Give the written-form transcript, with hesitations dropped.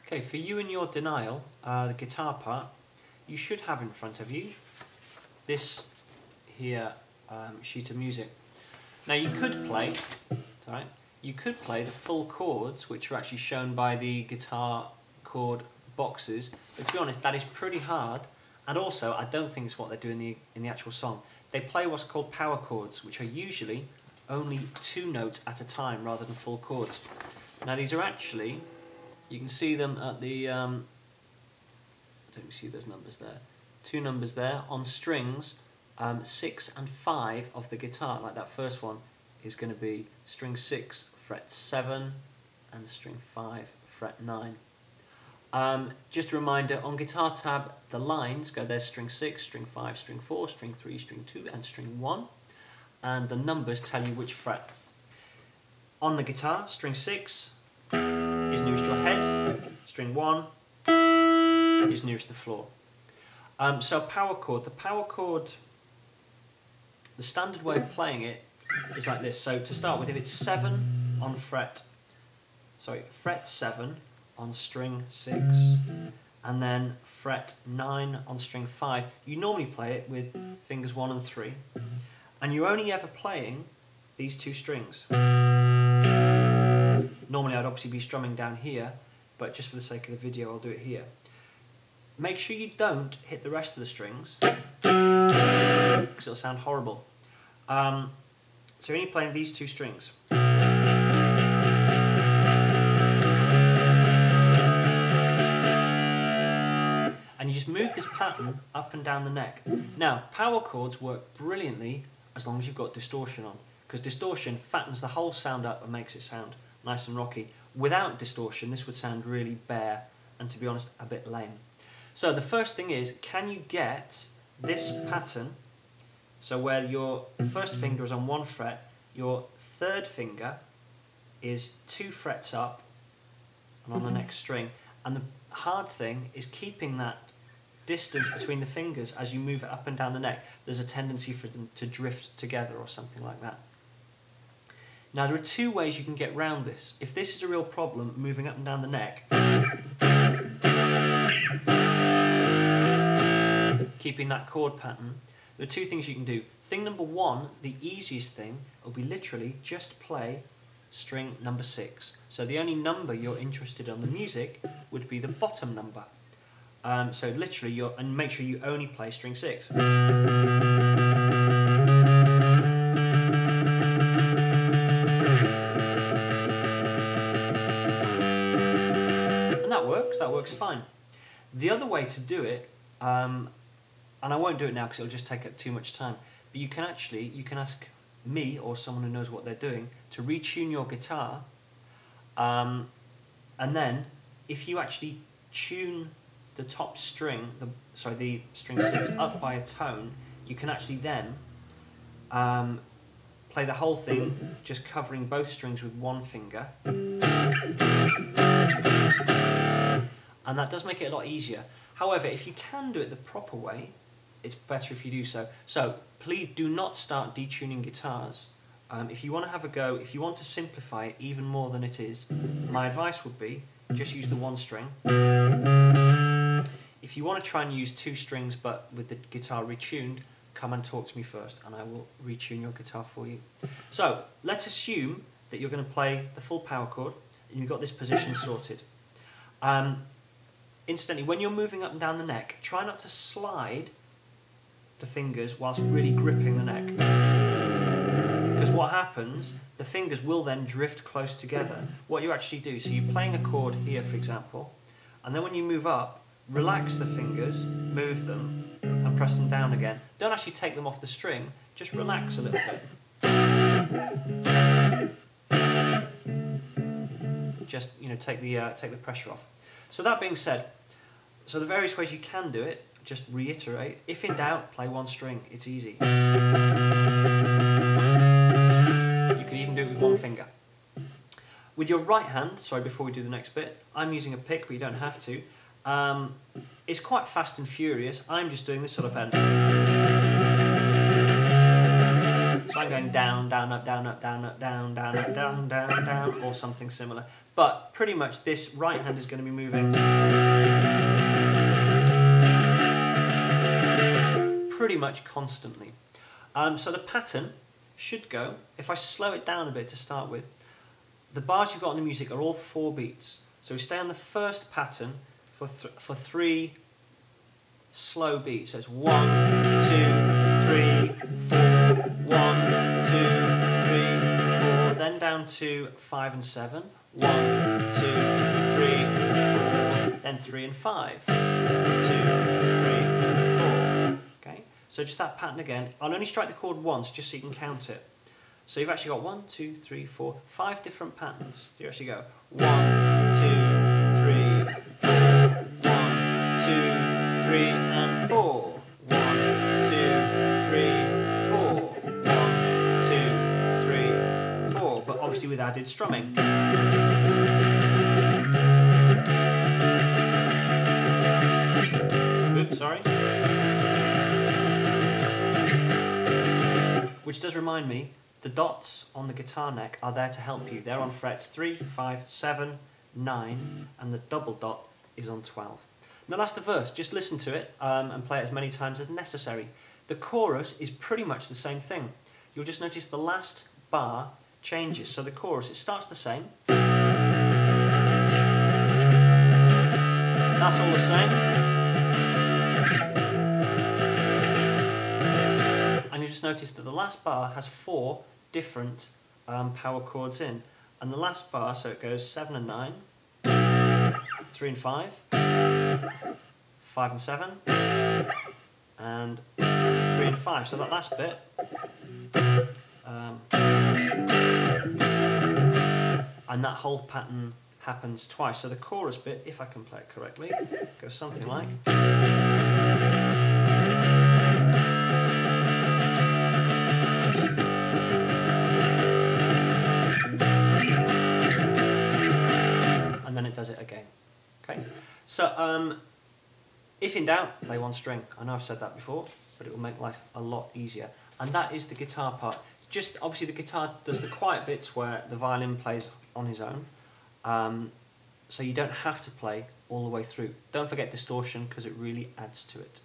Okay, for you and your denial, the guitar part, you should have in front of you this here sheet of music. Now you could play, you could play the full chords, which are actually shown by the guitar chord boxes, but to be honest, that is pretty hard, and also I don't think it's what they do in the actual song. They play what's called power chords, which are usually only 2 notes at a time rather than full chords. Now these are actually, you can see them at the, I don't see those numbers there, 2 numbers there on strings 6 and 5 of the guitar. Like that first one is going to be string 6 fret 7 and string 5 fret 9. Just a reminder, on guitar tab the lines go, there's string 6, string 5, string 4, string 3, string 2 and string 1, and the numbers tell you which fret. On the guitar, string 6 is nearest your head, string 1 is nearest the floor. So power chord, the standard way of playing it is like this. So to start with, if it's 7 on fret 7 on string 6 and then fret 9 on string 5, you normally play it with fingers 1 and 3, and you're only ever playing these 2 strings. Normally I'd obviously be strumming down here, but just for the sake of the video I'll do it here. Make sure you don't hit the rest of the strings, because it'll sound horrible. So you're only playing these 2 strings. And you just move this pattern up and down the neck. Now, power chords work brilliantly as long as you've got distortion on, because distortion fattens the whole sound up and makes it sound nice and rocky. Without distortion, this would sound really bare and, to be honest, a bit lame. So the first thing is, can you get this pattern, so where your first finger is on 1 fret, your 3rd finger is 2 frets up and on the next string, and the hard thing is keeping that distance between the fingers as you move it up and down the neck. There's a tendency for them to drift together or something like that. Now there are 2 ways you can get round this. If this is a real problem, moving up and down the neck, keeping that chord pattern, there are 2 things you can do. Thing number 1, the easiest thing, will be literally just play string number 6. So the only number you're interested in on the music would be the bottom number. So literally, and make sure you only play string 6. And that works fine. The other way to do it, and I won't do it now because it'll just take up too much time, but you can ask me or someone who knows what they're doing to retune your guitar, and then if you actually tune the top string, the string 6 up by a tone, you can actually then play the whole thing just covering both strings with 1 finger, and that does make it a lot easier. However, if you can do it the proper way, it's better if you do so. So please do not start detuning guitars. If you want to have a go, if you want to simplify it even more than it is, my advice would be just use the 1 string. If you want to try and use 2 strings but with the guitar retuned, come and talk to me first and I will retune your guitar for you. So let's assume that you're going to play the full power chord and you've got this position sorted. Incidentally, when you're moving up and down the neck, try not to slide the fingers whilst really gripping the neck. Because what happens, the fingers will then drift close together. What you actually do, so you're playing a chord here, for example, and then when you move up, relax the fingers, move them, and press them down again. Don't actually take them off the string, just relax a little bit. Just, take the pressure off. So that being said, so the various ways you can do it, just reiterate. If in doubt, play 1 string. It's easy. You can even do it with 1 finger. With your right hand, before we do the next bit, I'm using a pick, but you don't have to. It's quite fast and furious. I'm just doing this sort of pen. So So I'm going down, down, up, down, up, down, up, down, down, up, down, down, down, or something similar. But pretty much this right hand is going to be moving pretty much constantly. So the pattern should go, if I slow it down a bit to start with, the bars you've got in the music are all 4 beats. So we stay on the first pattern for 3 slow beats. So it's 1, 2, 3, 4, 1, 2, 3, 4, then down to 5 and 7. 1, 2, 3, 4, then 3 and 5. 1, 2, 3, 4. Okay, so just that pattern again. I'll only strike the chord once just so you can count it. So you've actually got 1, 2, 3, 4, 5 different patterns. You actually go 1, 2, 3, 4, 1, 2, 3, and 4. 1, 2, 3, 4. 1, 2, 3, 4. But obviously with added strumming. Oops, sorry. Which does remind me, the dots on the guitar neck are there to help you. They're on frets 3, 5, 7, 9, and the double dot is on 12. Now that's the verse. Just listen to it and play it as many times as necessary. The chorus is pretty much the same thing. You'll just notice the last bar changes. So the chorus, it starts the same. That's all the same. And you just notice that the last bar has 4 different power chords in. And the last bar, so it goes 7 and 9, 3 and 5, 5 and 7, and 3 and 5. So that last bit, and that whole pattern happens twice. So the chorus bit, if I can play it correctly, goes something like. And then it does it again. Okay. So if in doubt, play one string. I know I've said that before, but it will make life a lot easier. And that is the guitar part. Just obviously the guitar does the quiet bits where the violin plays on his own. So you don't have to play all the way through. Don't forget distortion because it really adds to it.